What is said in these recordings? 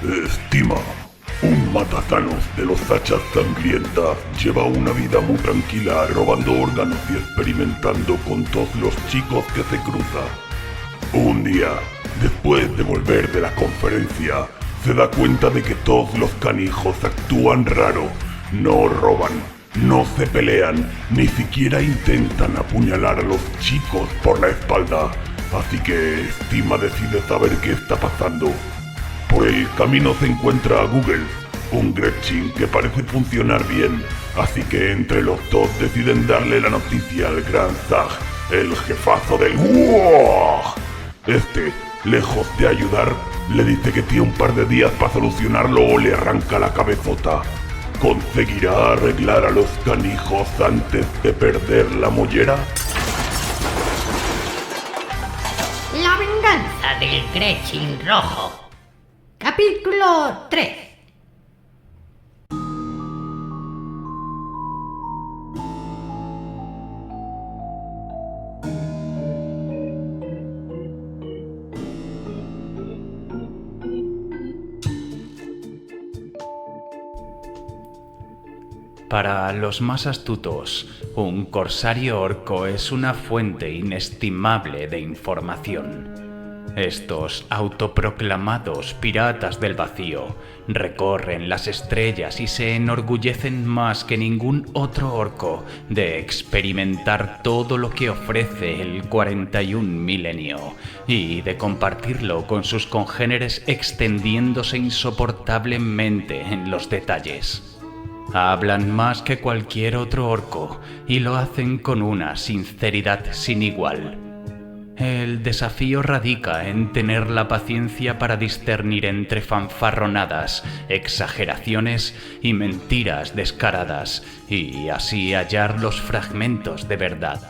Estima, un matazanos de los hachas sangrientas lleva una vida muy tranquila robando órganos y experimentando con todos los chicos que se cruza. Un día, después de volver de la conferencia, se da cuenta de que todos los canijos actúan raro, no roban, no se pelean, ni siquiera intentan apuñalar a los chicos por la espalda, así que Estima decide saber qué está pasando. Por el camino se encuentra a Google, un Gretchin que parece funcionar bien, así que entre los dos deciden darle la noticia al Gran Zag, el jefazo del WOG. Lejos de ayudar, le dice que tiene un par de días para solucionarlo o le arranca la cabezota. ¿Conseguirá arreglar a los canijos antes de perder la mollera? La venganza del Gretchin rojo. Capítulo 3. Para los más astutos, un corsario orco es una fuente inestimable de información. Estos autoproclamados piratas del vacío recorren las estrellas y se enorgullecen más que ningún otro orco de experimentar todo lo que ofrece el 41 milenio y de compartirlo con sus congéneres extendiéndose insoportablemente en los detalles. Hablan más que cualquier otro orco y lo hacen con una sinceridad sin igual. El desafío radica en tener la paciencia para discernir entre fanfarronadas, exageraciones y mentiras descaradas, y así hallar los fragmentos de verdad.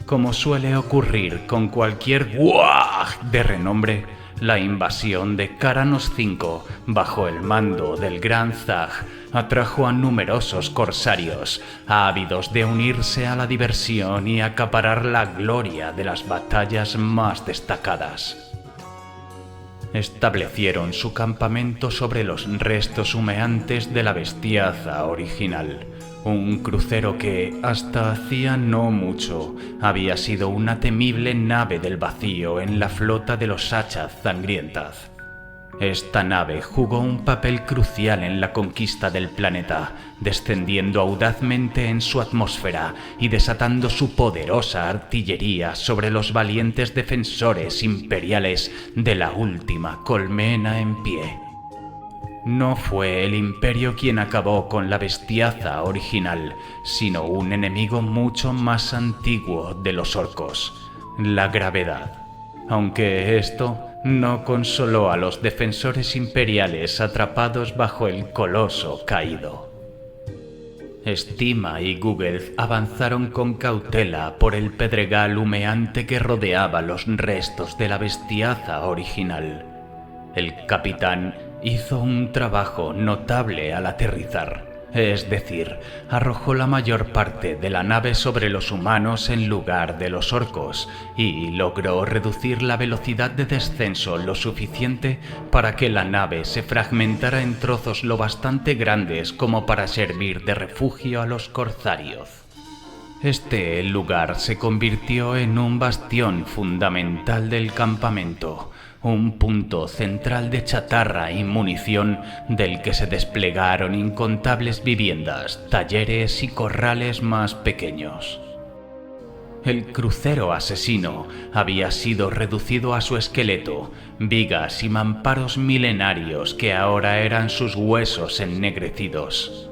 Como suele ocurrir con cualquier WOG de renombre, la invasión de Kharanos V, bajo el mando del Gran Zag, atrajo a numerosos corsarios, ávidos de unirse a la diversión y acaparar la gloria de las batallas más destacadas. Establecieron su campamento sobre los restos humeantes de la Bestiaza original, un crucero que, hasta hacía no mucho, había sido una temible nave del vacío en la flota de los hachas sangrientas. Esta nave jugó un papel crucial en la conquista del planeta, descendiendo audazmente en su atmósfera y desatando su poderosa artillería sobre los valientes defensores imperiales de la última colmena en pie. No fue el Imperio quien acabó con la Bestiaza original, sino un enemigo mucho más antiguo de los orcos, la gravedad. Aunque esto no consoló a los defensores imperiales atrapados bajo el coloso caído. Estima y Google avanzaron con cautela por el pedregal humeante que rodeaba los restos de la Bestiaza original. El capitán hizo un trabajo notable al aterrizar, es decir, arrojó la mayor parte de la nave sobre los humanos en lugar de los orcos y logró reducir la velocidad de descenso lo suficiente para que la nave se fragmentara en trozos lo bastante grandes como para servir de refugio a los corsarios. Este lugar se convirtió en un bastión fundamental del campamento, un punto central de chatarra y munición del que se desplegaron incontables viviendas, talleres y corrales más pequeños. El crucero asesino había sido reducido a su esqueleto, vigas y mamparos milenarios que ahora eran sus huesos ennegrecidos.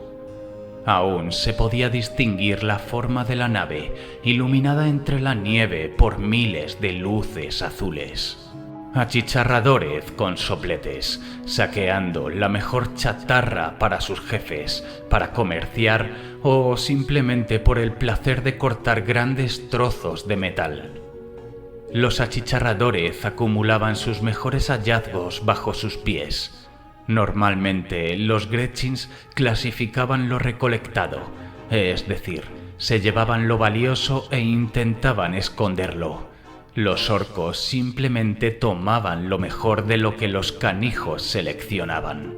Aún se podía distinguir la forma de la nave, iluminada entre la nieve por miles de luces azules. Achicharradores con sopletes, saqueando la mejor chatarra para sus jefes, para comerciar o simplemente por el placer de cortar grandes trozos de metal. Los achicharradores acumulaban sus mejores hallazgos bajo sus pies. Normalmente los Gretchins clasificaban lo recolectado, es decir, se llevaban lo valioso e intentaban esconderlo. Los orcos simplemente tomaban lo mejor de lo que los canijos seleccionaban.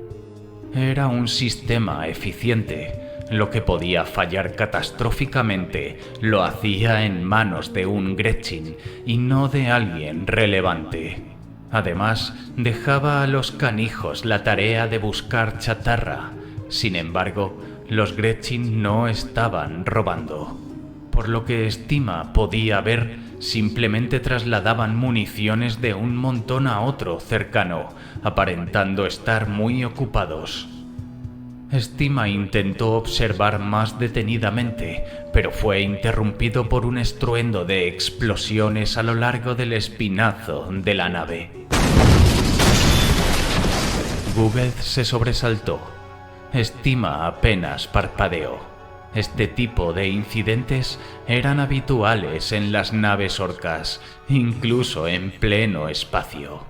Era un sistema eficiente. Lo que podía fallar catastróficamente lo hacía en manos de un Gretchin y no de alguien relevante. Además, dejaba a los canijos la tarea de buscar chatarra. Sin embargo, los Gretchin no estaban robando. Por lo que Estima podía ver, simplemente trasladaban municiones de un montón a otro cercano, aparentando estar muy ocupados. Estima intentó observar más detenidamente, pero fue interrumpido por un estruendo de explosiones a lo largo del espinazo de la nave. Google se sobresaltó. Estima apenas parpadeó. Este tipo de incidentes eran habituales en las naves orcas, incluso en pleno espacio.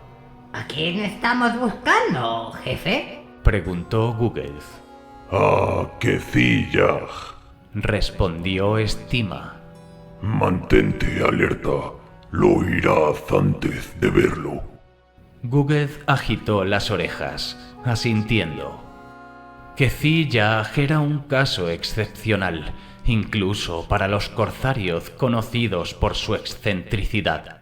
¿A quién estamos buscando, jefe? Preguntó Google. ¡Ah, qué Yaj! Respondió Estima. Mantente alerta. Lo oirás antes de verlo. Google agitó las orejas, asintiendo. Yaj era un caso excepcional, incluso para los corsarios conocidos por su excentricidad.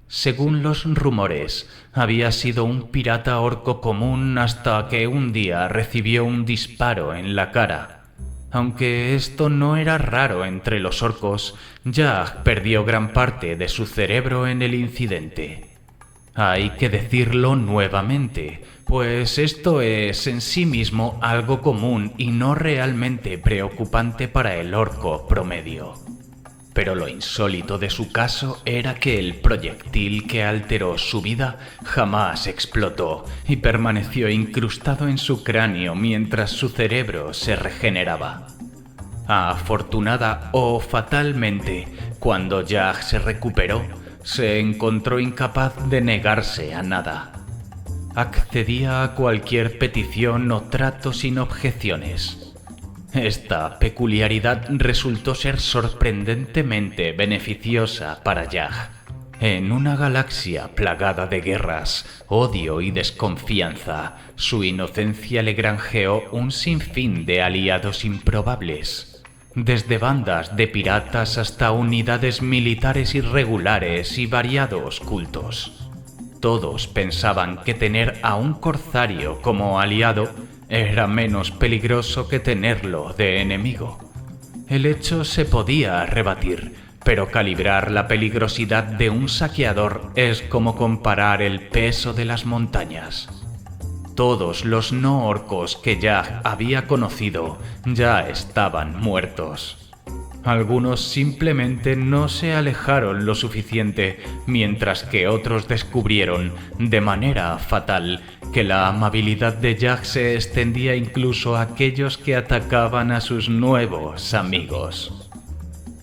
Según los rumores, había sido un pirata orco común hasta que un día recibió un disparo en la cara. Aunque esto no era raro entre los orcos, Yaj perdió gran parte de su cerebro en el incidente. Hay que decirlo nuevamente, pues esto es en sí mismo algo común y no realmente preocupante para el orco promedio. Pero lo insólito de su caso era que el proyectil que alteró su vida jamás explotó y permaneció incrustado en su cráneo mientras su cerebro se regeneraba. Afortunada o fatalmente, cuando Yaj se recuperó, se encontró incapaz de negarse a nada. Accedía a cualquier petición o trato sin objeciones. Esta peculiaridad resultó ser sorprendentemente beneficiosa para Yaj. En una galaxia plagada de guerras, odio y desconfianza, su inocencia le granjeó un sinfín de aliados improbables. Desde bandas de piratas hasta unidades militares irregulares y variados cultos. Todos pensaban que tener a un corsario como aliado era menos peligroso que tenerlo de enemigo. El hecho se podía rebatir, pero calibrar la peligrosidad de un saqueador es como comparar el peso de las montañas. Todos los no orcos que Yaj había conocido ya estaban muertos. Algunos simplemente no se alejaron lo suficiente, mientras que otros descubrieron, de manera fatal, que la amabilidad de Yaj se extendía incluso a aquellos que atacaban a sus nuevos amigos.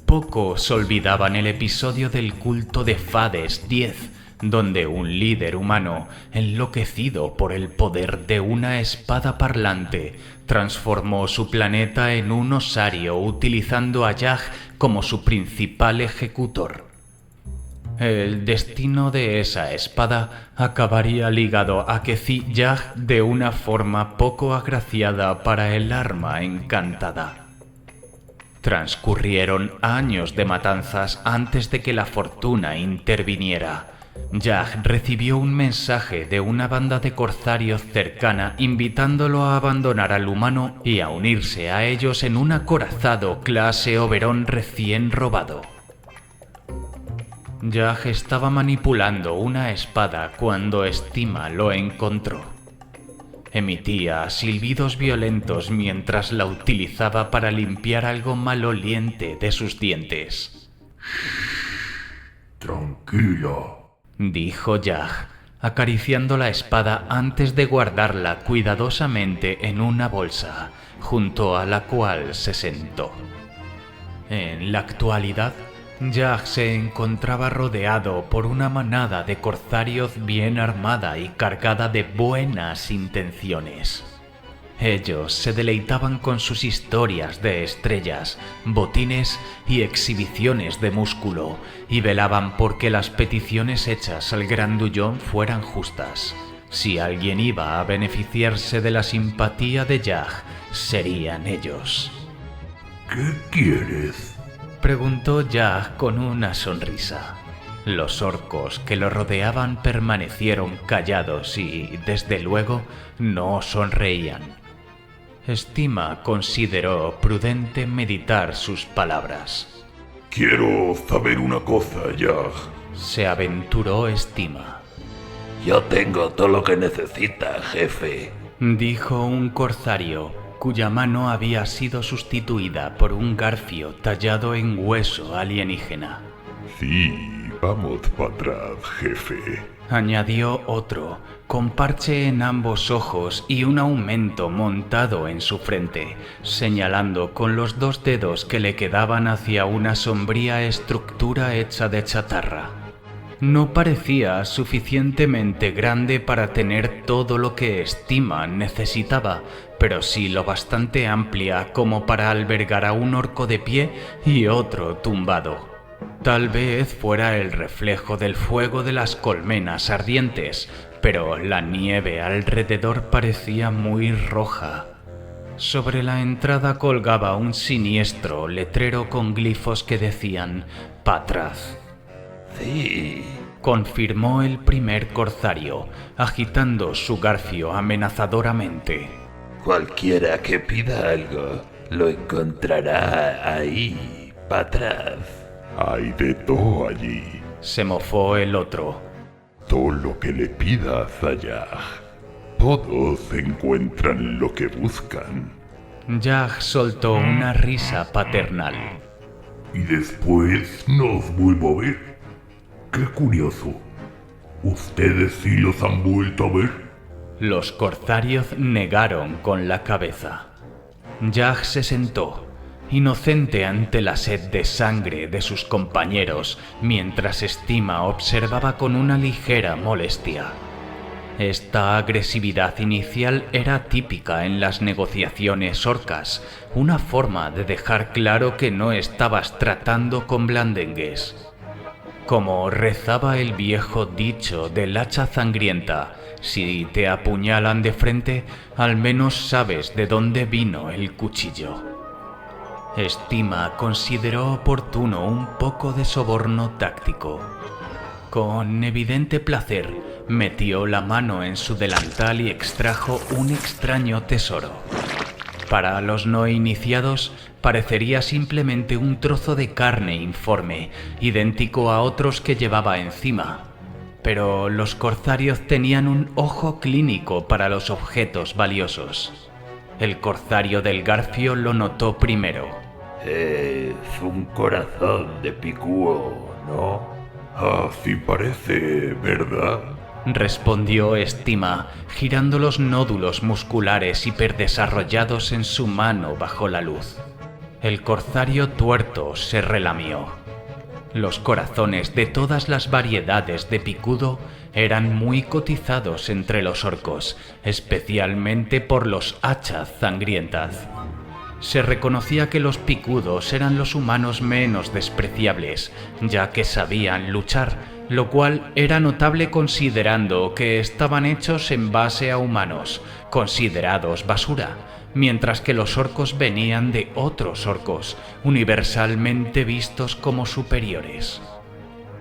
Pocos olvidaban el episodio del culto de Fades X, donde un líder humano, enloquecido por el poder de una espada parlante, transformó su planeta en un osario utilizando a Yaj como su principal ejecutor. El destino de esa espada acabaría ligado a Yaj de una forma poco agraciada para el arma encantada. Transcurrieron años de matanzas antes de que la fortuna interviniera. Yaj recibió un mensaje de una banda de corsarios cercana invitándolo a abandonar al humano y a unirse a ellos en un acorazado clase Oberón recién robado. Yaj estaba manipulando una espada cuando Estima lo encontró. Emitía silbidos violentos mientras la utilizaba para limpiar algo maloliente de sus dientes. Tranquila, dijo Yaj, acariciando la espada antes de guardarla cuidadosamente en una bolsa, junto a la cual se sentó. En la actualidad, Yaj se encontraba rodeado por una manada de corsarios bien armada y cargada de buenas intenciones. Ellos se deleitaban con sus historias de estrellas, botines y exhibiciones de músculo, y velaban por que las peticiones hechas al grandullón fueran justas. Si alguien iba a beneficiarse de la simpatía de Jag, serían ellos. ¿Qué quieres? Preguntó Jag con una sonrisa. Los orcos que lo rodeaban permanecieron callados y, desde luego, no sonreían. Stima consideró prudente meditar sus palabras. Quiero saber una cosa, Jag. Se aventuró Stima. Yo tengo todo lo que necesita, jefe. Dijo un corsario, cuya mano había sido sustituida por un garfio tallado en hueso alienígena. Sí, vamos para atrás, jefe. Añadió otro, con parche en ambos ojos y un aumento montado en su frente, señalando con los 2 dedos que le quedaban hacia una sombría estructura hecha de chatarra. No parecía suficientemente grande para tener todo lo que Stima necesitaba, pero sí lo bastante amplia como para albergar a un orco de pie y otro tumbado. Tal vez fuera el reflejo del fuego de las colmenas ardientes, pero la nieve alrededor parecía muy roja. Sobre la entrada colgaba un siniestro letrero con glifos que decían «Patraz». Sí. Confirmó el primer corsario, agitando su garfio amenazadoramente. Cualquiera que pida algo, lo encontrará ahí, para atrás. Hay de todo allí. Se mofó el otro. Todo lo que le pidas a Jag. Todos encuentran lo que buscan. Jag soltó una risa paternal. Y después nos vuelvo a ver. ¡Qué curioso! ¿Ustedes sí los han vuelto a ver? Los corsarios negaron con la cabeza. Jag se sentó, inocente ante la sed de sangre de sus compañeros, mientras Stima observaba con una ligera molestia. Esta agresividad inicial era típica en las negociaciones orcas, una forma de dejar claro que no estabas tratando con blandengues. Como rezaba el viejo dicho del hacha sangrienta, si te apuñalan de frente, al menos sabes de dónde vino el cuchillo. Stima consideró oportuno un poco de soborno táctico. Con evidente placer, metió la mano en su delantal y extrajo un extraño tesoro. Para los no iniciados, parecería simplemente un trozo de carne informe, idéntico a otros que llevaba encima. Pero los corsarios tenían un ojo clínico para los objetos valiosos. El corsario del garfio lo notó primero. Es un corazón de picúo, ¿no? Así parece, ¿verdad? Respondió Stima, girando los nódulos musculares hiperdesarrollados en su mano bajo la luz. El corsario tuerto se relamió. Los corazones de todas las variedades de picudo eran muy cotizados entre los orcos, especialmente por los hachas sangrientas. Se reconocía que los picudos eran los humanos menos despreciables, ya que sabían luchar, lo cual era notable considerando que estaban hechos en base a humanos, considerados basura, mientras que los orcos venían de otros orcos, universalmente vistos como superiores.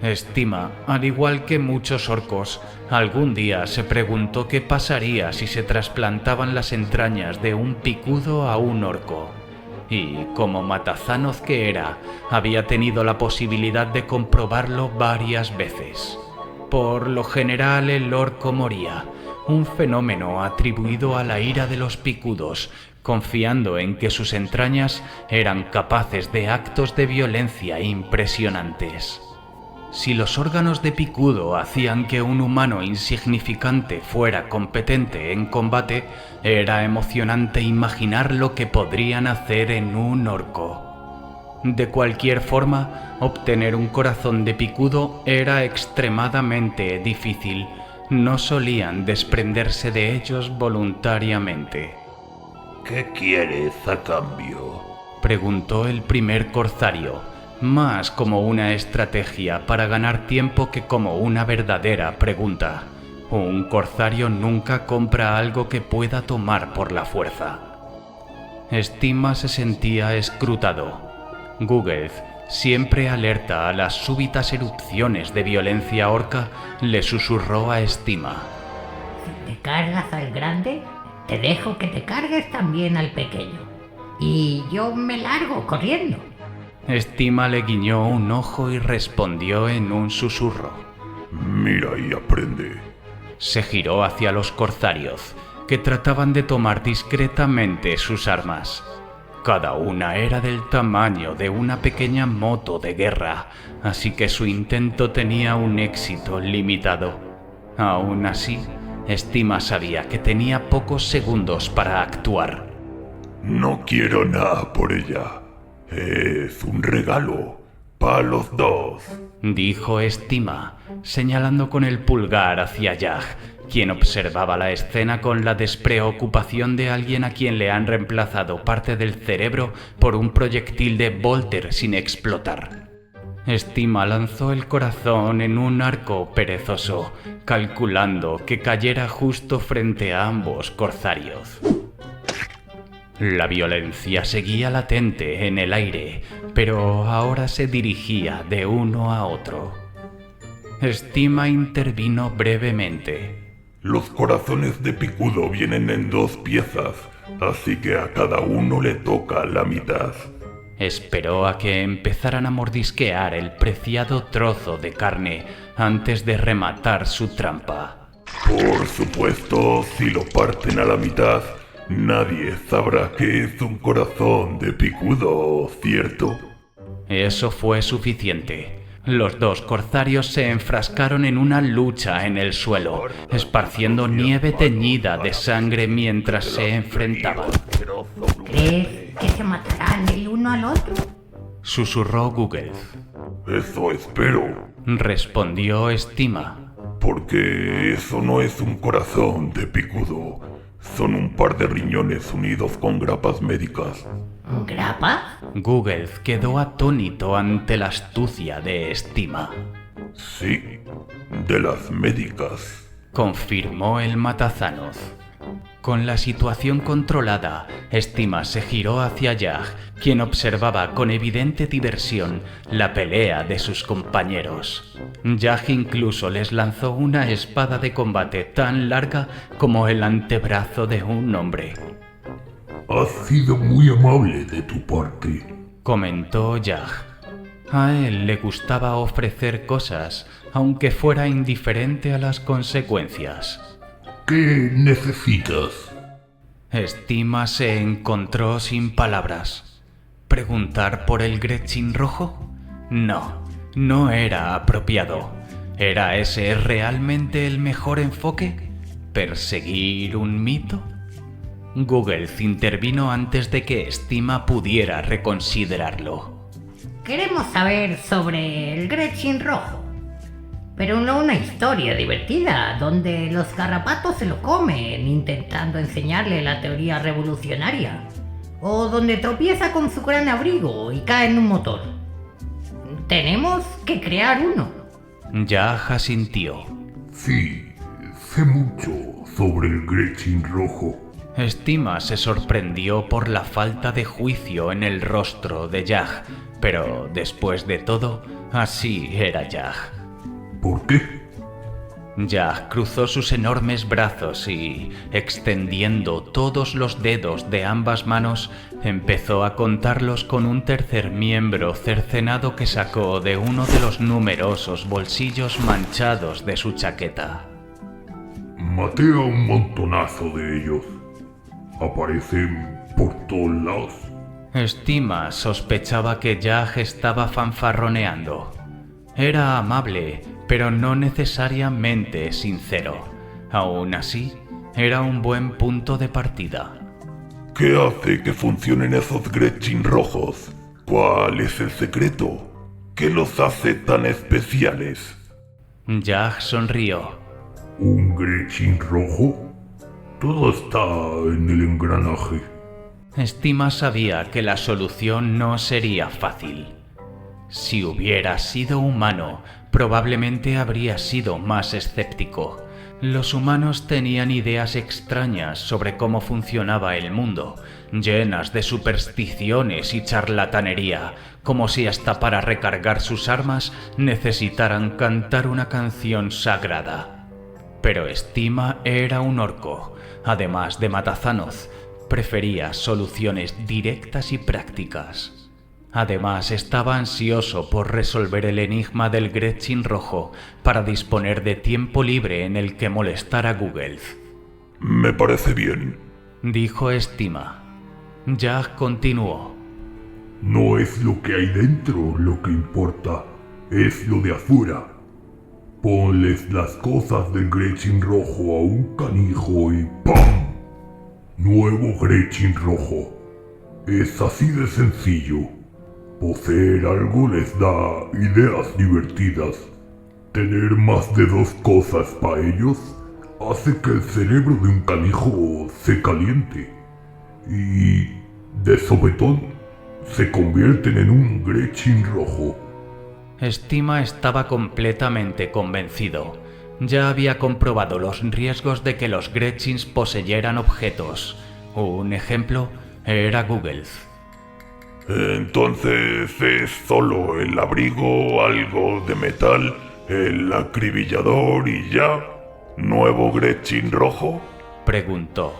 Stima, al igual que muchos orcos, algún día se preguntó qué pasaría si se trasplantaban las entrañas de un picudo a un orco. Y, como matazanos que era, había tenido la posibilidad de comprobarlo varias veces. Por lo general el orco moría, un fenómeno atribuido a la ira de los picudos, confiando en que sus entrañas eran capaces de actos de violencia impresionantes. Si los órganos de picudo hacían que un humano insignificante fuera competente en combate, era emocionante imaginar lo que podrían hacer en un orco. De cualquier forma, obtener un corazón de picudo era extremadamente difícil. No solían desprenderse de ellos voluntariamente. ¿Qué quieres a cambio? Preguntó el primer corsario, más como una estrategia para ganar tiempo que como una verdadera pregunta. Un corsario nunca compra algo que pueda tomar por la fuerza. Stima se sentía escrutado. Guggenheim, siempre alerta a las súbitas erupciones de violencia orca, le susurró a Stima. Si te cargas al grande, te dejo que te cargues también al pequeño. Y yo me largo corriendo. Stima le guiñó un ojo y respondió en un susurro. Mira y aprende. Se giró hacia los corsarios, que trataban de tomar discretamente sus armas. Cada una era del tamaño de una pequeña moto de guerra, así que su intento tenía un éxito limitado. Aún así, Stima sabía que tenía pocos segundos para actuar. No quiero nada por ella. Es un regalo para los dos, dijo Stima, señalando con el pulgar hacia Jag, quien observaba la escena con la despreocupación de alguien a quien le han reemplazado parte del cerebro por un proyectil de Volter sin explotar. Stima lanzó el corazón en un arco perezoso, calculando que cayera justo frente a ambos corsarios. La violencia seguía latente en el aire, pero ahora se dirigía de uno a otro. Stima intervino brevemente. Los corazones de picudo vienen en 2 piezas, así que a cada uno le toca la mitad. Esperó a que empezaran a mordisquear el preciado trozo de carne antes de rematar su trampa. Por supuesto, si lo parten a la mitad, nadie sabrá que es un corazón de picudo, ¿cierto? Eso fue suficiente. Los dos corsarios se enfrascaron en una lucha en el suelo, esparciendo nieve teñida de sangre mientras se enfrentaban. ¿Crees que se matarán el uno al otro? Susurró Google. Eso espero, Respondió Stima. porque eso no es un corazón de picudo. Son un par de riñones unidos con grapas médicas. ¿Grapa? Google quedó atónito ante la astucia de Stima. Sí, de las médicas. Confirmó el matazanos. Con la situación controlada, Stima se giró hacia Jag, quien observaba con evidente diversión la pelea de sus compañeros. Jag incluso les lanzó una espada de combate tan larga como el antebrazo de un hombre. Has sido muy amable de tu parte. Comentó Jag. A él le gustaba ofrecer cosas, aunque fuera indiferente a las consecuencias. ¿Qué necesitas? Stima se encontró sin palabras. ¿Preguntar por el Gretchin rojo? No, no era apropiado. ¿Era ese realmente el mejor enfoque? ¿Perseguir un mito? Google intervino antes de que Stima pudiera reconsiderarlo. Queremos saber sobre el Gretchin rojo. Pero no una historia divertida, donde los garrapatos se lo comen intentando enseñarle la teoría revolucionaria. O donde tropieza con su gran abrigo y cae en un motor. Tenemos que crear uno. Jag asintió. Sí, sé mucho sobre el Gretchin rojo. Stima se sorprendió por la falta de juicio en el rostro de Jag, pero después de todo, así era Jag. ¿Por qué? Jag cruzó sus enormes brazos y, extendiendo todos los dedos de ambas manos, empezó a contarlos con un tercer miembro cercenado que sacó de uno de los numerosos bolsillos manchados de su chaqueta. Maté a un montonazo de ellos. Aparecen por todos lados. Stima sospechaba que Jag estaba fanfarroneando. Era amable, pero no necesariamente sincero. Aún así, era un buen punto de partida. ¿Qué hace que funcionen esos Gretchin rojos? ¿Cuál es el secreto? ¿Qué los hace tan especiales? Jag sonrió. ¿Un Gretchin rojo? Todo está en el engranaje. Estima sabía que la solución no sería fácil. Si hubiera sido humano, probablemente habría sido más escéptico. Los humanos tenían ideas extrañas sobre cómo funcionaba el mundo, llenas de supersticiones y charlatanería, como si hasta para recargar sus armas necesitaran cantar una canción sagrada. Pero Estima era un orco, además de Matazanoz, prefería soluciones directas y prácticas. Además, estaba ansioso por resolver el enigma del Gretchin rojo para disponer de tiempo libre en el que molestar a Google. Me parece bien. Dijo Estima. Jack continuó. No es lo que hay dentro lo que importa, es lo de afuera. Ponles las cosas del Gretchin rojo a un canijo y ¡pam! Nuevo Gretchin rojo. Es así de sencillo. Poseer algo les da ideas divertidas. Tener más de 2 cosas para ellos hace que el cerebro de un canijo se caliente. Y de sopetón se convierten en un Gretchin rojo. Estima estaba completamente convencido. Ya había comprobado los riesgos de que los Gretchins poseyeran objetos. Un ejemplo era Google. Entonces es solo el abrigo, algo de metal, el acribillador y ya. ¿Nuevo Gretchin rojo? Preguntó.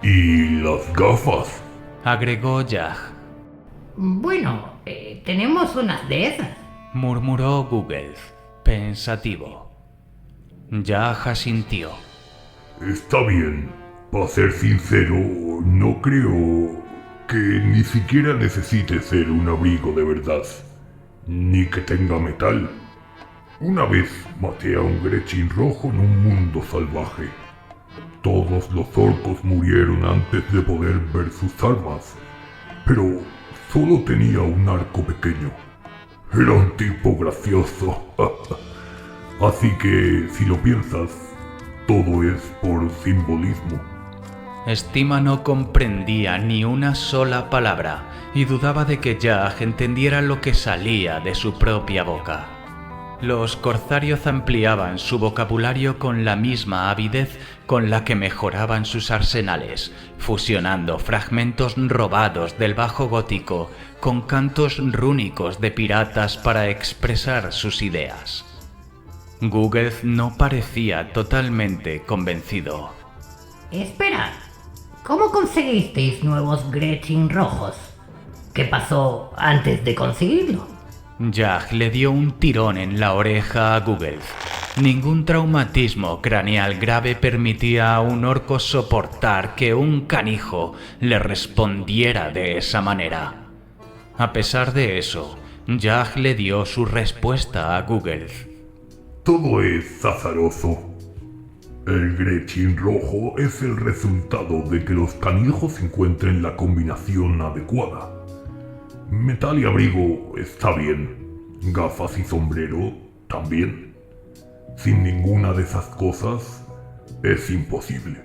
¿Y las gafas? Agregó Jack. Bueno, tenemos unas de esas. Murmuró Google, pensativo. Jack asintió. Está bien. Para ser sincero, no creo que ni siquiera necesite ser un abrigo de verdad, ni que tenga metal. Una vez maté a un Gretchin rojo en un mundo salvaje. Todos los orcos murieron antes de poder ver sus armas, pero solo tenía un arco pequeño. Era un tipo gracioso. Así que, si lo piensas, todo es por simbolismo. Estima no comprendía ni una sola palabra y dudaba de que Jack entendiera lo que salía de su propia boca. Los corsarios ampliaban su vocabulario con la misma avidez con la que mejoraban sus arsenales, fusionando fragmentos robados del bajo gótico con cantos rúnicos de piratas para expresar sus ideas. Google no parecía totalmente convencido. Espera, ¿cómo conseguisteis nuevos Gretchin rojos? ¿Qué pasó antes de conseguirlo? Jack le dio un tirón en la oreja a Google. Ningún traumatismo craneal grave permitía a un orco soportar que un canijo le respondiera de esa manera. A pesar de eso, Jack le dio su respuesta a Google. Todo es azaroso. El Gretchin rojo es el resultado de que los canijos encuentren la combinación adecuada. Metal y abrigo está bien, gafas y sombrero también. Sin ninguna de esas cosas es imposible.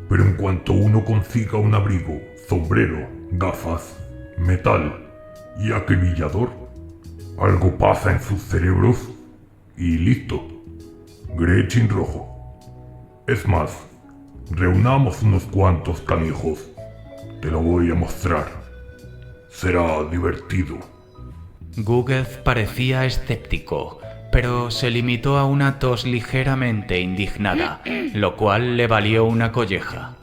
Pero en cuanto uno consiga un abrigo, sombrero, gafas, metal y acribillador, algo pasa en sus cerebros y listo. Gretchin rojo. Es más, reunamos unos cuantos canijos. Te lo voy a mostrar. Será divertido. Google parecía escéptico, pero se limitó a una tos ligeramente indignada, lo cual le valió una colleja.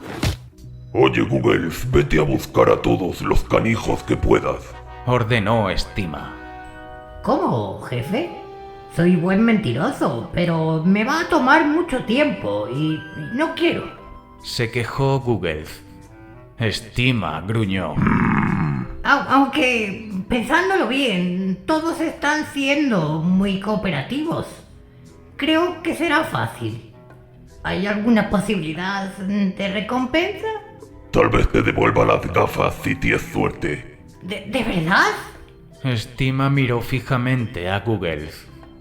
Oye Google, vete a buscar a todos los canijos que puedas. Ordenó Estima. ¿Cómo, jefe? Soy buen mentiroso, pero me va a tomar mucho tiempo y no quiero. Se quejó Google. Estima gruñó. Aunque, pensándolo bien, todos están siendo muy cooperativos. Creo que será fácil. ¿Hay alguna posibilidad de recompensa? Tal vez te devuelva las gafas si tienes suerte. ¿De verdad? Estima miró fijamente a Google.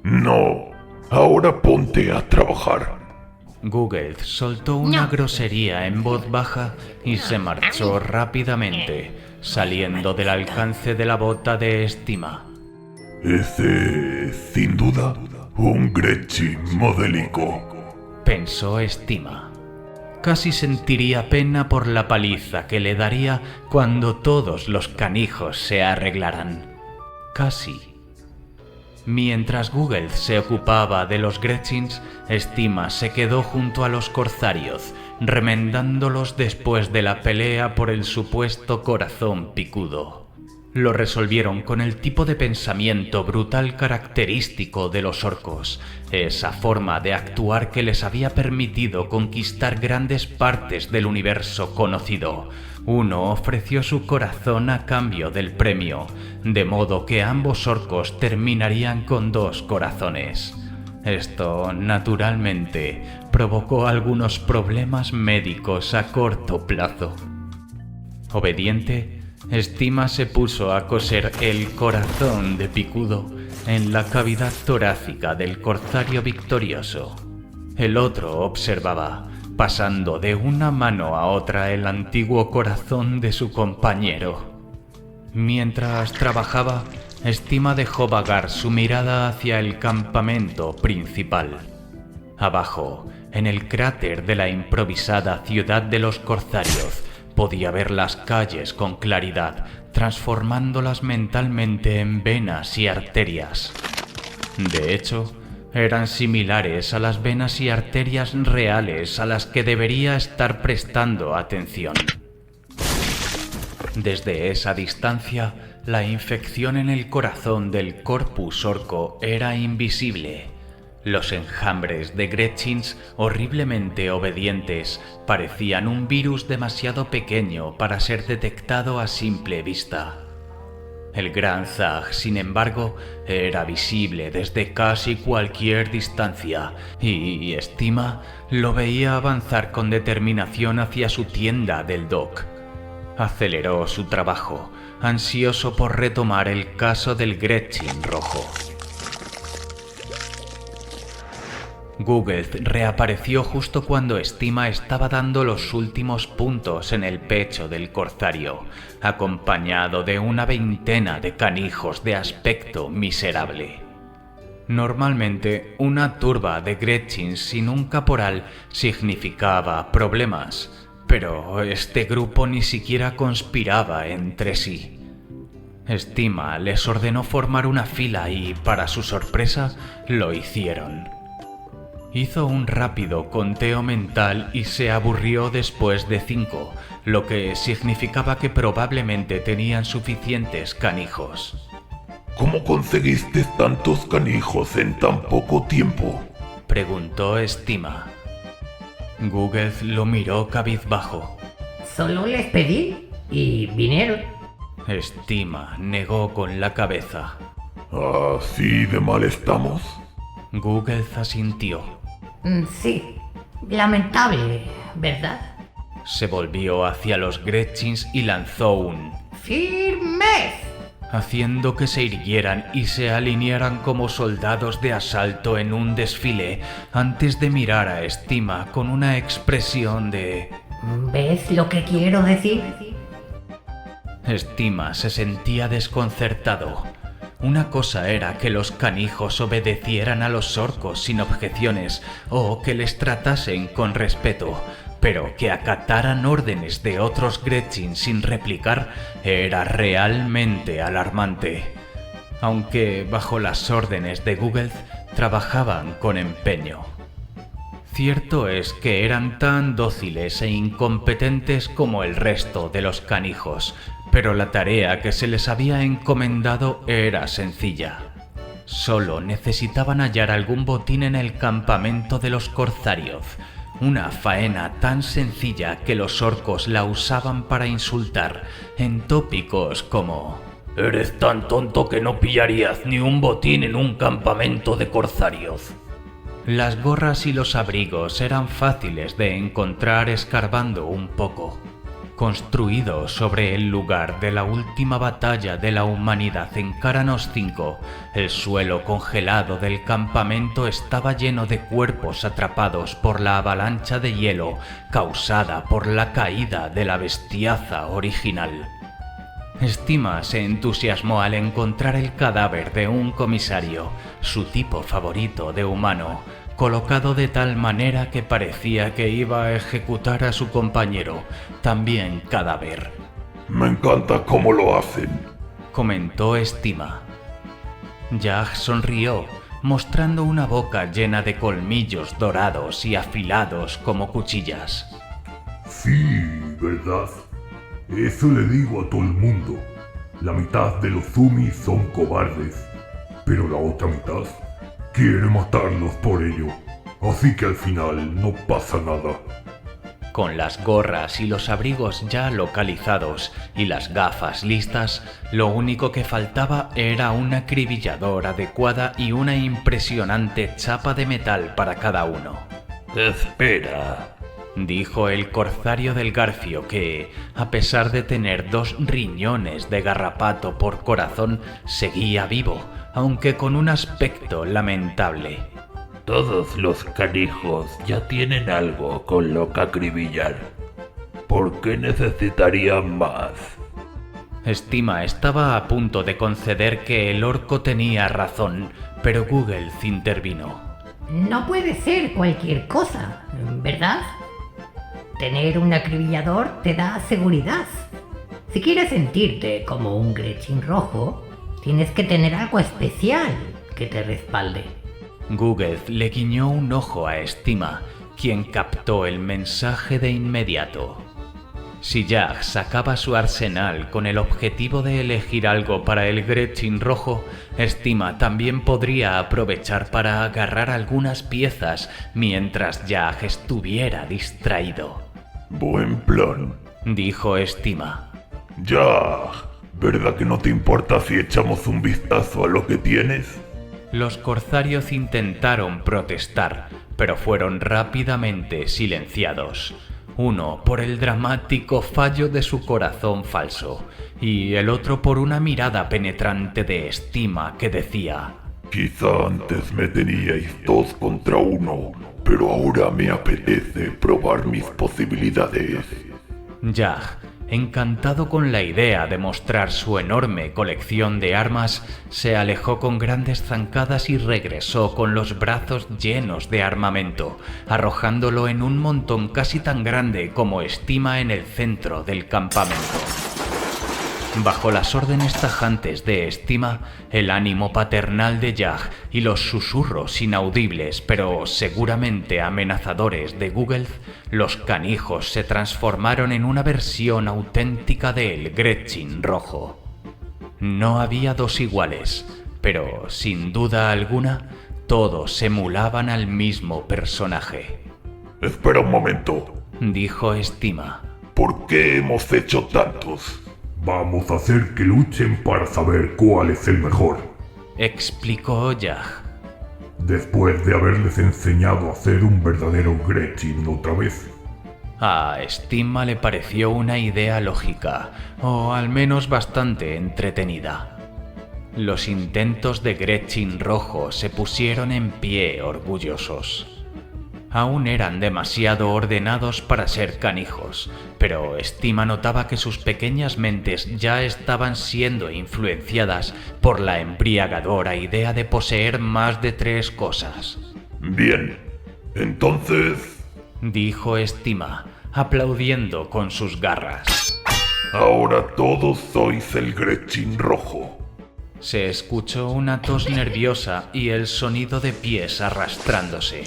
No, ahora ponte a trabajar. Google soltó una No. grosería en voz baja y se marchó rápidamente, saliendo del alcance de la bota de Estima. Ese, sin duda, un Gretchin modélico. Pensó Estima. Casi sentiría pena por la paliza que le daría cuando todos los canijos se arreglaran. Casi. Mientras Google se ocupaba de los Gretchins, Estima se quedó junto a los corsarios, remendándolos después de la pelea por el supuesto corazón picudo. Lo resolvieron con el tipo de pensamiento brutal característico de los orcos, esa forma de actuar que les había permitido conquistar grandes partes del universo conocido. Uno ofreció su corazón a cambio del premio, de modo que ambos orcos terminarían con 2 corazones. Esto, naturalmente, provocó algunos problemas médicos a corto plazo. Obediente, Estima se puso a coser el corazón de picudo en la cavidad torácica del corsario victorioso. El otro observaba, pasando de una mano a otra el antiguo corazón de su compañero. Mientras trabajaba, Estima dejó vagar su mirada hacia el campamento principal. Abajo, en el cráter de la improvisada ciudad de los corsarios, podía ver las calles con claridad, transformándolas mentalmente en venas y arterias. De hecho, eran similares a las venas y arterias reales a las que debería estar prestando atención. Desde esa distancia, la infección en el corazón del corpus orco era invisible. Los enjambres de Gretchins horriblemente obedientes parecían un virus demasiado pequeño para ser detectado a simple vista. El gran Zag, sin embargo, era visible desde casi cualquier distancia, y Estima lo veía avanzar con determinación hacia su tienda del dock. Aceleró su trabajo, ansioso por retomar el caso del Gretchin rojo. Google reapareció justo cuando Estima estaba dando los últimos puntos en el pecho del corsario, acompañado de una veintena de canijos de aspecto miserable. Normalmente, una turba de Gretchins sin un caporal significaba problemas, pero este grupo ni siquiera conspiraba entre sí. Estima les ordenó formar una fila y, para su sorpresa, lo hicieron. Hizo un rápido conteo mental y se aburrió después de 5, lo que significaba que probablemente tenían suficientes canijos. ¿Cómo conseguiste tantos canijos en tan poco tiempo? Preguntó Estima. Google lo miró cabizbajo. Solo les pedí y vinieron. Estima negó con la cabeza. ¿Así de mal estamos? Google asintió. Sí, lamentable, ¿verdad? Se volvió hacia los Gretchins y lanzó un ¡Firmes! haciendo que se irguieran y se alinearan como soldados de asalto en un desfile antes de mirar a Estima con una expresión de... ¿Ves lo que quiero decir? Estima se sentía desconcertado. Una cosa era que los canijos obedecieran a los orcos sin objeciones o que les tratasen con respeto, pero que acataran órdenes de otros Gretchin sin replicar era realmente alarmante. Aunque bajo las órdenes de Google trabajaban con empeño. Cierto es que eran tan dóciles e incompetentes como el resto de los canijos, pero la tarea que se les había encomendado era sencilla. Solo necesitaban hallar algún botín en el campamento de los corsarios, una faena tan sencilla que los orcos la usaban para insultar en tópicos como Eres tan tonto que no pillarías ni un botín en un campamento de corsarios. Las gorras y los abrigos eran fáciles de encontrar escarbando un poco. Construido sobre el lugar de la última batalla de la humanidad en Kharanos 5, el suelo congelado del campamento estaba lleno de cuerpos atrapados por la avalancha de hielo causada por la caída de la bestiaza original. Stima se entusiasmó al encontrar el cadáver de un comisario, su tipo favorito de humano, colocado de tal manera que parecía que iba a ejecutar a su compañero, también cadáver. Me encanta cómo lo hacen, comentó Stima. Jack sonrió, mostrando una boca llena de colmillos dorados y afilados como cuchillas. Sí, ¿verdad? Eso le digo a todo el mundo. La mitad de los Zumis son cobardes, pero la otra mitad quiere matarlos por ello. Así que al final no pasa nada. Con las gorras y los abrigos ya localizados y las gafas listas, lo único que faltaba era un acribillador adecuada y una impresionante chapa de metal para cada uno. Espera, dijo el corsario del Garfio que, a pesar de tener 2 riñones de garrapato por corazón, seguía vivo, aunque con un aspecto lamentable. todos los canijos ya tienen algo con lo que acribillar. ¿Por qué necesitarían más? Stima estaba a punto de conceder que el orco tenía razón, pero Google intervino. No puede ser cualquier cosa, ¿verdad? Tener un acribillador te da seguridad. Si quieres sentirte como un Gretchin rojo, tienes que tener algo especial que te respalde. Google le guiñó un ojo a Stima, quien captó el mensaje de inmediato. Si Jack sacaba su arsenal con el objetivo de elegir algo para el Gretchin rojo, Stima también podría aprovechar para agarrar algunas piezas mientras Jack estuviera distraído. Buen plan, Dijo Stima. ya. ¿Verdad que no te importa si echamos un vistazo a lo que tienes? Los corsarios intentaron protestar, pero fueron rápidamente silenciados. Uno por el dramático fallo de su corazón falso, y el otro por una mirada penetrante de Stima que decía: Quizá antes me teníais 2 contra 1, pero ahora me apetece probar mis posibilidades. Jack, encantado con la idea de mostrar su enorme colección de armas, se alejó con grandes zancadas y regresó con los brazos llenos de armamento, arrojándolo en un montón casi tan grande como Stima en el centro del campamento. Bajo las órdenes tajantes de Stima, el ánimo paternal de Jack y los susurros inaudibles pero seguramente amenazadores de Google, los canijos se transformaron en una versión auténtica del Gretchin rojo. No había 2 iguales, pero sin duda alguna, todos emulaban al mismo personaje. Espera un momento. Dijo Stima. ¿Por qué hemos hecho tantos? Vamos a hacer que luchen para saber cuál es el mejor. Explicó Jack. Después de haberles enseñado a hacer un verdadero Gretchin otra vez. A Stima le pareció una idea lógica, o al menos bastante entretenida. Los intentos de Gretchin rojo se pusieron en pie orgullosos. Aún eran demasiado ordenados para ser canijos, pero Stima notaba que sus pequeñas mentes ya estaban siendo influenciadas por la embriagadora idea de poseer más de 3 cosas. Bien, entonces... Dijo Stima, aplaudiendo con sus garras. Ahora todos sois el Gretchin rojo. Se escuchó una tos nerviosa y el sonido de pies arrastrándose.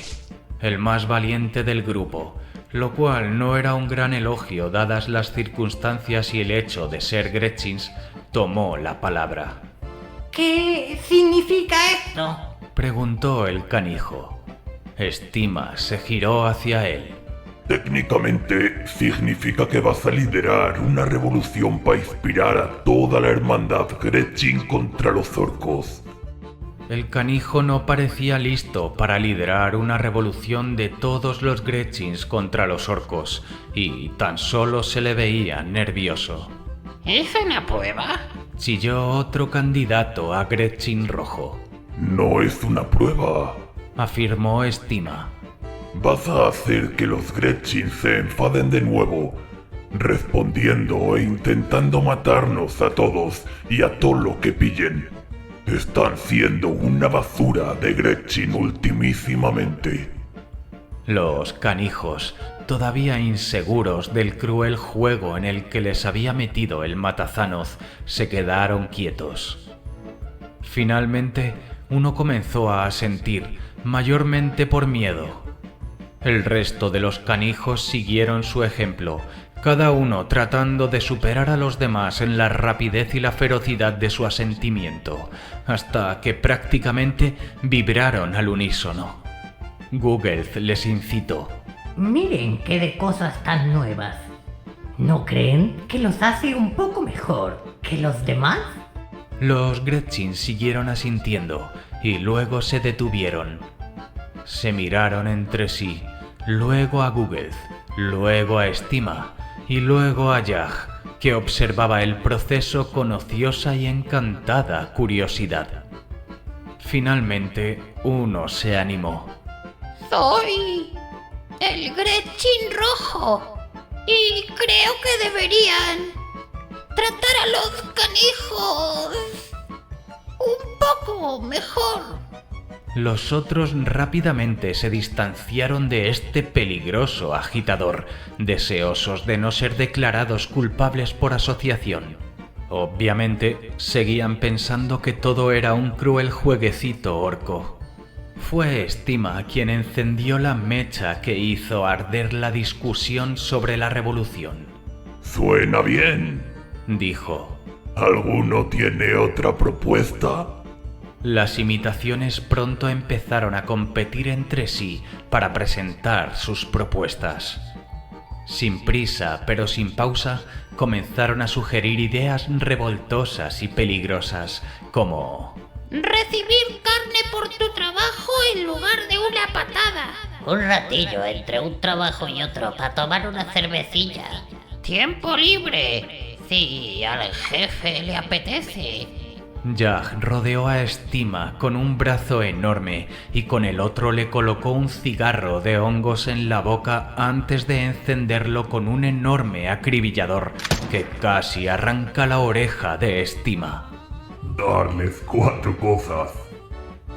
El más valiente del grupo, lo cual no era un gran elogio dadas las circunstancias y el hecho de ser Gretchins, tomó la palabra. ¿Qué significa esto? Preguntó el canijo. Stima se giró hacia él. Técnicamente significa que vas a liderar una revolución para inspirar a toda la hermandad Gretchin contra los orcos. El canijo no parecía listo para liderar una revolución de todos los Gretchins contra los orcos, y tan solo se le veía nervioso. ¿Es una prueba? Chilló otro candidato a Gretchin rojo. No es una prueba. Afirmó Estima. Vas a hacer que los Gretchins se enfaden de nuevo, respondiendo e intentando matarnos a todos y a todo lo que pillen. Están siendo una basura de Gretchin ultimísimamente. Los canijos, todavía inseguros del cruel juego en el que les había metido el Matazanoz, se quedaron quietos. Finalmente, uno comenzó a asentir, mayormente por miedo. El resto de los canijos siguieron su ejemplo, cada uno tratando de superar a los demás en la rapidez y la ferocidad de su asentimiento, hasta que prácticamente vibraron al unísono. Google les incitó. Miren qué de cosas tan nuevas. ¿No creen que los hace un poco mejor que los demás? Los Gretchin siguieron asintiendo y luego se detuvieron. Se miraron entre sí, luego a Google, luego a Estima y luego a Yag, que observaba el proceso con ociosa y encantada curiosidad. Finalmente, uno se animó. Soy el Gretchin rojo y creo que deberían tratar a los canijos un poco mejor. Los otros rápidamente se distanciaron de este peligroso agitador, deseosos de no ser declarados culpables por asociación. Obviamente, seguían pensando que todo era un cruel jueguecito orco. Fue Estima quien encendió la mecha que hizo arder la discusión sobre la revolución. Suena bien, dijo. ¿Alguno tiene otra propuesta? Las imitaciones pronto empezaron a competir entre sí para presentar sus propuestas. Sin prisa, pero sin pausa, comenzaron a sugerir ideas revoltosas y peligrosas, como Recibir carne por tu trabajo en lugar de una patada. Un ratillo entre un trabajo y otro para tomar una cervecilla. Tiempo libre, si al jefe le apetece. Yag rodeó a Estima con un brazo enorme y con el otro le colocó un cigarro de hongos en la boca antes de encenderlo con un enorme acribillador que casi arranca la oreja de Estima. Darles 4 cosas.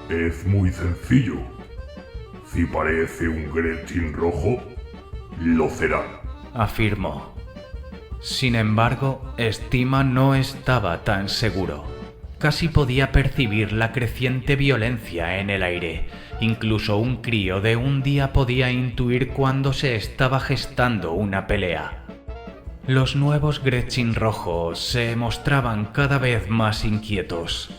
Es muy sencillo. Si parece un Gretchin rojo, lo será, afirmó. Sin embargo, Estima no estaba tan seguro. Casi podía percibir la creciente violencia en el aire. Incluso un crío de un día podía intuir cuando se estaba gestando una pelea. Los nuevos Gretchin rojos se mostraban cada vez más inquietos.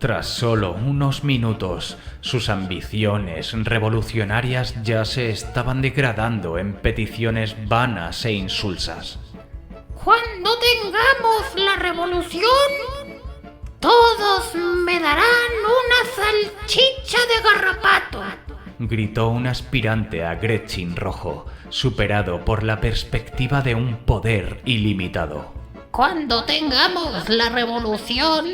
Tras solo unos minutos, sus ambiciones revolucionarias ya se estaban degradando en peticiones vanas e insulsas. Cuando tengamos la revolución, todos me darán una salchicha de garrapato, gritó un aspirante a Gretchin rojo, superado por la perspectiva de un poder ilimitado. Cuando tengamos la revolución,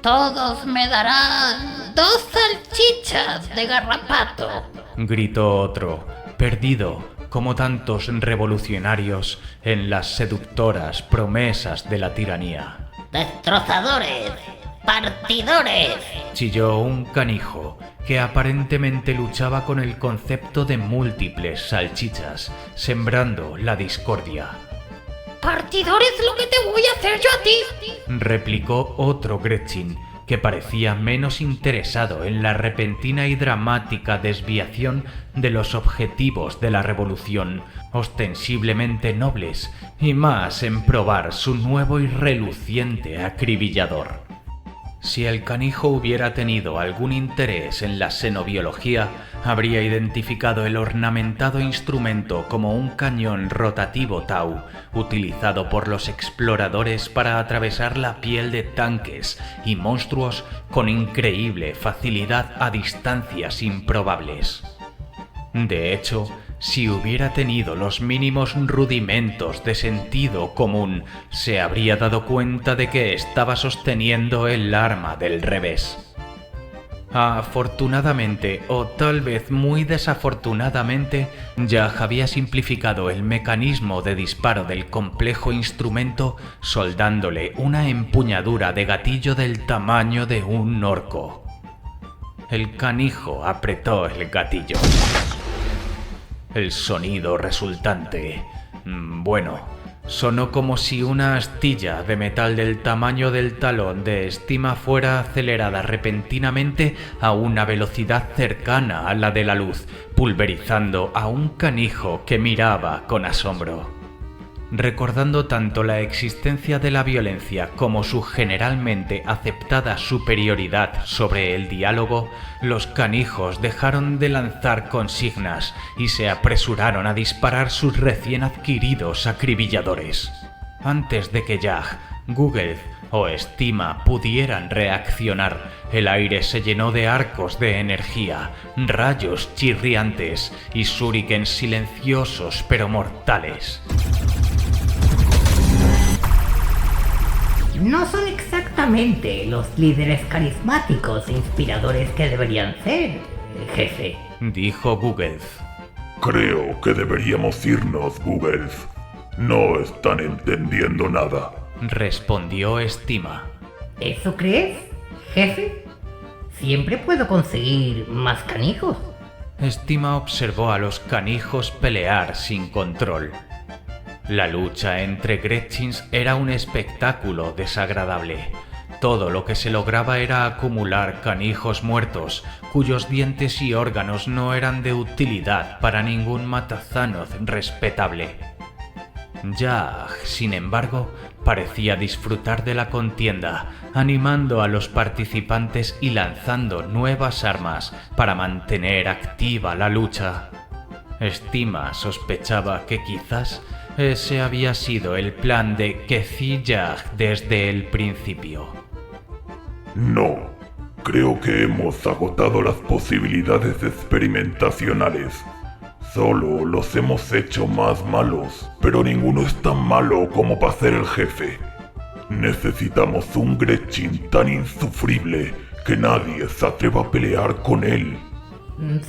todos me darán 2 salchichas de garrapato, gritó otro, perdido, como tantos revolucionarios, en las seductoras promesas de la tiranía. ¡Destrozadores! ¡Partidores! Chilló un canijo que aparentemente luchaba con el concepto de múltiples salchichas, sembrando la discordia. ¡Partidor es lo que te voy a hacer yo a ti! Replicó otro Gretchin, que parecía menos interesado en la repentina y dramática desviación de los objetivos de la revolución, ostensiblemente nobles, y más en probar su nuevo y reluciente acribillador. Si el canijo hubiera tenido algún interés en la xenobiología, habría identificado el ornamentado instrumento como un cañón rotativo Tau, utilizado por los exploradores para atravesar la piel de tanques y monstruos con increíble facilidad a distancias improbables. De hecho, si hubiera tenido los mínimos rudimentos de sentido común, se habría dado cuenta de que estaba sosteniendo el arma del revés. Afortunadamente, o tal vez muy desafortunadamente, Jah había simplificado el mecanismo de disparo del complejo instrumento soldándole una empuñadura de gatillo del tamaño de un orco. El canijo apretó el gatillo. El sonido resultante, sonó como si una astilla de metal del tamaño del talón de Estima fuera acelerada repentinamente a una velocidad cercana a la de la luz, pulverizando a un canijo que miraba con asombro. Recordando tanto la existencia de la violencia como su generalmente aceptada superioridad sobre el diálogo, los canijos dejaron de lanzar consignas y se apresuraron a disparar sus recién adquiridos acribilladores. Antes de que Jah, Google o Estima pudieran reaccionar, el aire se llenó de arcos de energía, rayos chirriantes y shurikens silenciosos pero mortales. No son exactamente los líderes carismáticos e inspiradores que deberían ser, jefe, dijo Google. Creo que deberíamos irnos, Google. No están entendiendo nada, respondió Estima. ¿Eso crees, jefe? Siempre puedo conseguir más canijos. Estima observó a los canijos pelear sin control. La lucha entre Gretchins era un espectáculo desagradable. Todo lo que se lograba era acumular canijos muertos, cuyos dientes y órganos no eran de utilidad para ningún matazanoz respetable. Jah, sin embargo, parecía disfrutar de la contienda, animando a los participantes y lanzando nuevas armas para mantener activa la lucha. Estima sospechaba que quizás ese había sido el plan de Kezi Jah desde el principio. No, creo que hemos agotado las posibilidades experimentacionales. Solo los hemos hecho más malos, pero ninguno es tan malo como para ser el jefe. Necesitamos un Gretchin tan insufrible que nadie se atreva a pelear con él.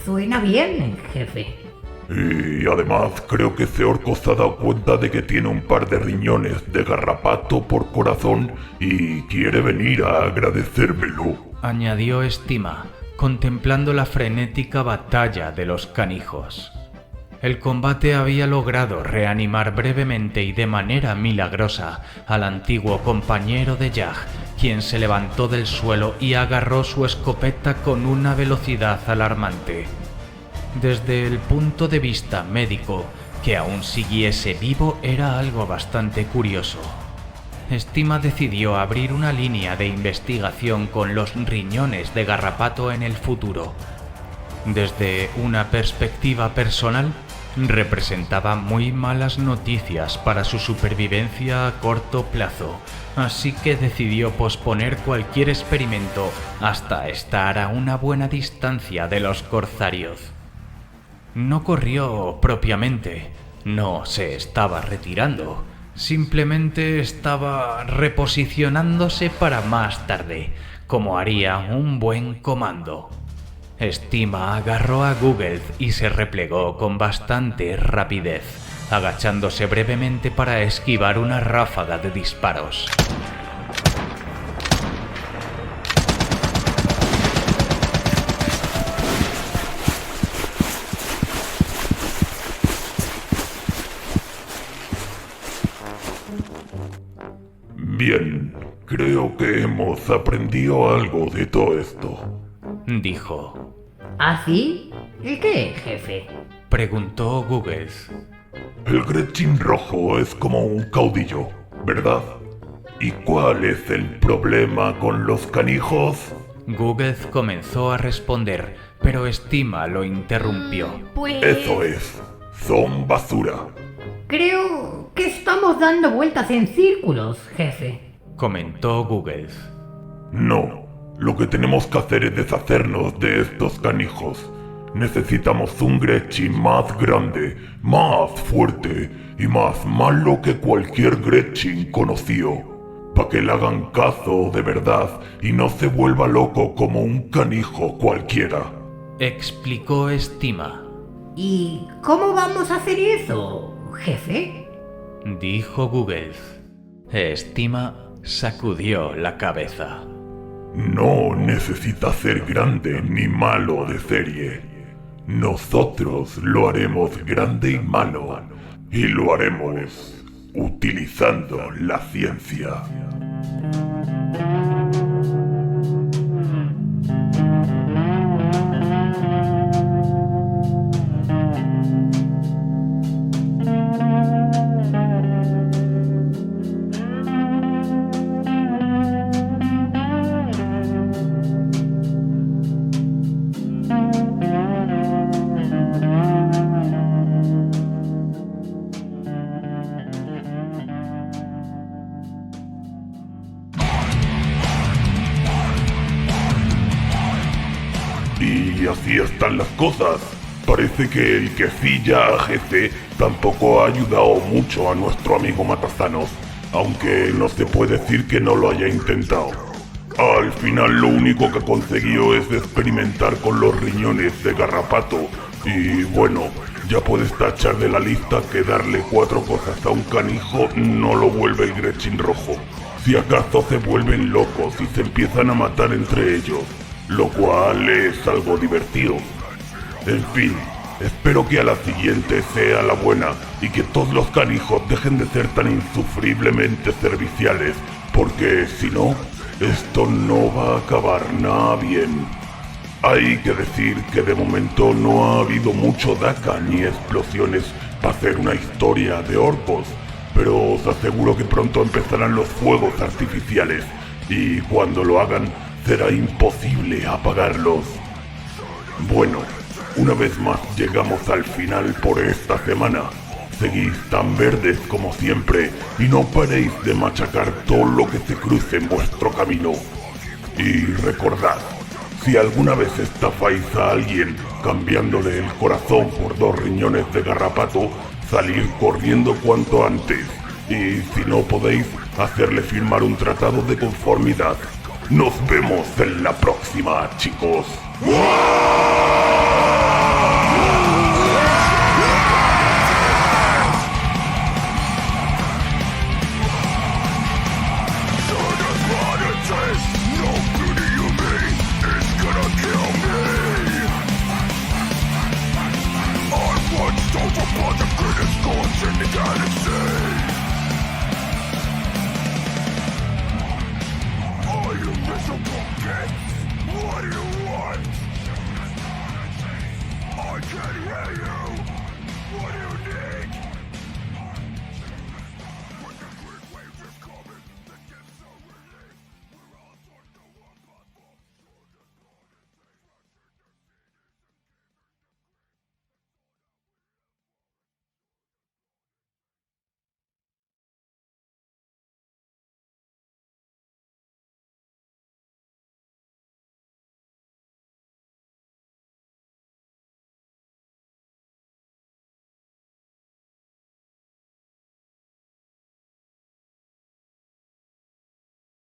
Suena bien, jefe. Y además creo que ese orco se ha dado cuenta de que tiene un par de riñones de garrapato por corazón y quiere venir a agradecérmelo, añadió Estima, contemplando la frenética batalla de los canijos. El combate había logrado reanimar brevemente y de manera milagrosa al antiguo compañero de Jah, quien se levantó del suelo y agarró su escopeta con una velocidad alarmante. Desde el punto de vista médico, que aún siguiese vivo era algo bastante curioso. Estima decidió abrir una línea de investigación con los riñones de garrapato en el futuro. Desde una perspectiva personal, representaba muy malas noticias para su supervivencia a corto plazo, así que decidió posponer cualquier experimento hasta estar a una buena distancia de los corsarios. No corrió propiamente, no se estaba retirando, simplemente estaba reposicionándose para más tarde, como haría un buen comando. Estima agarró a Google y se replegó con bastante rapidez, agachándose brevemente para esquivar una ráfaga de disparos. Bien, creo que hemos aprendido algo de todo esto, dijo. ¿Ah, sí? ¿El qué, jefe? Preguntó Google. El Gretchin rojo es como un caudillo, ¿verdad? ¿Y cuál es el problema con los canijos? Gúguez comenzó a responder, pero Estima lo interrumpió. Pues... Eso es, son basura. Creo que estamos dando vueltas en círculos, jefe. Comentó Gúguez. No, lo que tenemos que hacer es deshacernos de estos canijos. Necesitamos un Gretchin más grande, más fuerte y más malo que cualquier Gretchin conocido. Para que le hagan caso de verdad y no se vuelva loco como un canijo cualquiera. Explicó Estima. ¿Y cómo vamos a hacer eso, jefe? Dijo Gúguez. Estima sacudió la cabeza. No necesita ser grande ni malo de serie. Nosotros lo haremos grande y malo. Y lo haremos utilizando la ciencia. Y así están las cosas. Parece que el que sí ya jefe tampoco ha ayudado mucho a nuestro amigo Matasanos, aunque no se puede decir que no lo haya intentado. Al final lo único que consiguió es experimentar con los riñones de garrapato y bueno, ya puedes tachar de la lista que darle 4 cosas a un canijo no lo vuelve el Gretchin rojo. Si acaso se vuelven locos y se empiezan a matar entre ellos, lo cual es algo divertido. En fin, espero que a la siguiente sea la buena y que todos los canijos dejen de ser tan insufriblemente serviciales, porque si no, esto no va a acabar nada bien. Hay que decir que de momento no ha habido mucho daca ni explosiones para hacer una historia de orcos, pero os aseguro que pronto empezarán los fuegos artificiales y cuando lo hagan será imposible apagarlos. Bueno, una vez más llegamos al final por esta semana. Seguís tan verdes como siempre y no paréis de machacar todo lo que se cruce en vuestro camino. Y recordad, si alguna vez estafáis a alguien cambiándole el corazón por 2 riñones de garrapato, salir corriendo cuanto antes. Y si no podéis, hacerle firmar un tratado de conformidad. Nos vemos en la próxima, chicos.